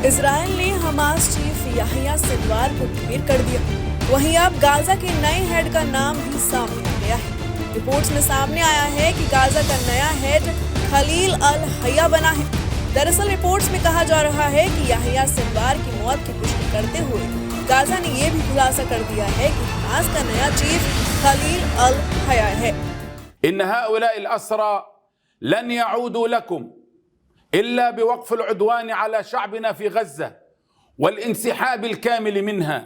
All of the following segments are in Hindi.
इजराइल ने हमास चीफ याहिया सिनवार को ढेर कर दिया। वहीं अब गाजा के नए हेड का नाम भी सामने आ गया है। रिपोर्ट्स में सामने आया है कि गाजा का नया हेड खलील अल हया बना है। दरअसल रिपोर्ट्स में कहा जा रहा है कि याहिया सिनवार की मौत की पुष्टि करते हुए गाजा ने यह भी खुलासा कर दिया है कि हमास का नया चीफ खलील अल हया है। इन हाउलाई अल-अस्रा लन यऊदू लकुम इल्ला बिवक़्फ़ अल-उद्वान अला शअबना फ़ी गज़्ज़ा वल-इंसहाब अल-कामिल मिनहा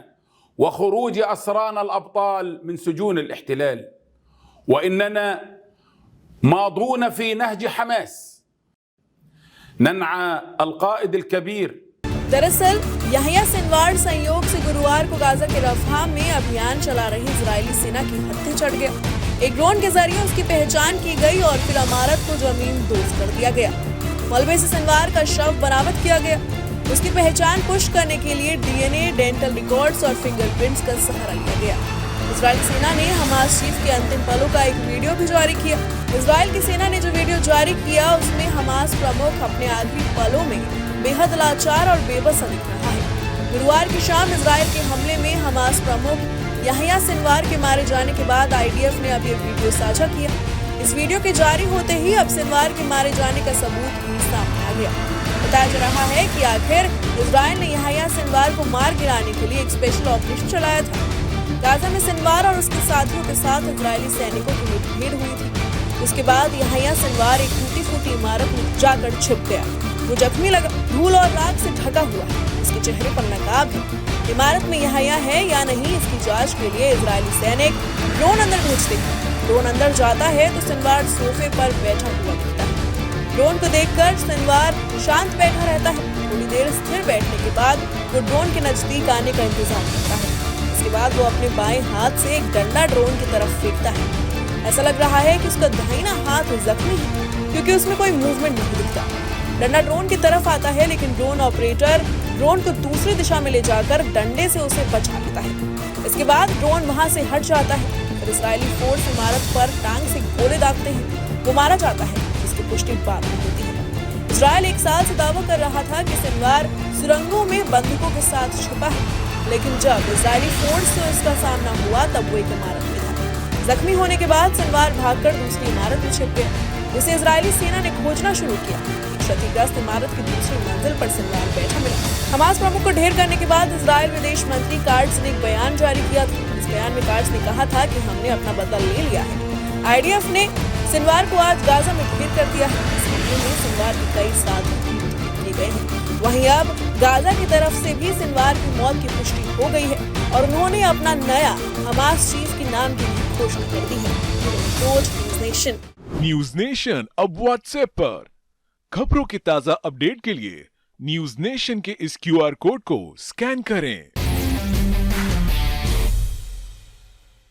वख़ुरूज असराना अल-अब्ताल मिन सुजून अल-इहतिलाल वइन्नना मादून फ़ी नहज हमास ननअ अल-क़ाइद अल-कबीर। दरअसल याहिया सिनवार संयोग से गुरुवार को गाजा के रफ़ा में अभियान चला रही इजरायली सेना की हत्थे चढ़ गया। एक ड्रोन के जरिए उसकी पहचान की गई और फिर इमारत को जमीन दोज कर दिया गया। मलबे से सिनवार का शव बरामद किया गया। उसकी पहचान पुष्ट करने के लिए डीएनए, डेंटल रिकॉर्ड्स और फिंगरप्रिंट्स का सहारा लिया गया। इजरायली सेना ने हमास चीफ के अंतिम पलों का एक वीडियो भी जारी किया। इजराइल की सेना ने जो वीडियो जारी किया उसमें हमास प्रमुख अपने आखिरी पलों में बेहद लाचार और बेबस दिख रहा है। गुरुवार की शाम इजराइल के हमले में हमास प्रमुख याहिया सिनवार के मारे जाने के बाद आईडीएफ ने अब ये वीडियो साझा किया। इस वीडियो के जारी होते ही अब सिनवार के मारे जाने का सबूत भी सामने आ गया। बताया जा रहा है कि आखिर इजराइल ने याहिया सिनवार को मार गिराने के लिए एक स्पेशल ऑपरेशन चलाया था। गाजा में सिनवार और उसके साथियों के साथ इजरायली सैनिकों की मुठभेड़ हुई थी। उसके बाद याहिया सिनवार एक टूटी फूटी इमारत में जाकर छिप गया। वो जख्मी लगा, धूल और राख से ढका हुआ है। इसके चेहरे पर नकाब है। इमारत में याहिया है या नहीं, इसकी जांच के लिए इजरायली सैनिक ड्रोन अंदर भेजते हैं। ड्रोन अंदर जाता है तो सिनवार सोफे पर बैठा हुआ दिखता है। ड्रोन को देखकर सिनवार शांत बैठा रहता है। थोड़ी देर स्थिर बैठने के बाद वो ड्रोन के नजदीक आने का इंतजार करता है। इसके बाद वो अपने बाएं हाथ से एक डंडा ड्रोन की तरफ फेंकता है। ऐसा लग रहा है कि उसका दाहिना हाथ जख्मी है क्योंकि उसमें कोई मूवमेंट नहीं दिखता। डंडा ड्रोन की तरफ आता है लेकिन ड्रोन ऑपरेटर ड्रोन को दूसरी दिशा में ले जाकर डंडे से उसे बचा लेता है। इसके बाद ड्रोन वहां से हट जाता है। फिर इजरायली फोर्स इमारत पर टांग से गोले दागते हैं। वो मारा जाता है। इसकी पुष्टि बाद में होती है। इजराइल एक साल से दावा कर रहा था कि सिनवार सुरंगों में बंदूकों के साथ छुपा है, लेकिन जब इजरायली फोर्स से उसका सामना हुआ तब वो एक इमारत में था। जख्मी होने के बाद सिनवार भागकर दूसरी इमारत में छिप गया। उसे इजरायली सेना ने खोजना शुरू किया। क्षतिग्रस्त इमारत की दूसरी मंजिल पर सिनवार बैठा मिला। हमास प्रमुख को ढेर करने के बाद इजराइल विदेश मंत्री काट्ज ने एक बयान जारी किया था। इस बयान में काट्ज ने कहा था कि हमने अपना बदला ले लिया है। आईडीएफ ने सिनवार को आज गाजा में ढेर कर दिया है। इस हमले में सिनवार के कई साथी किए गए हैं। वहीं अब गाजा की तरफ से भी सिनवार की मौत की पुष्टि हो गई है और उन्होंने अपना नया हमास चीफ के नाम की घोषणा कर दी है। न्यूज नेशन अब व्हाट्सएप पर खबरों के ताजा अपडेट के लिए न्यूज नेशन के इस क्यूआर कोड को स्कैन करें।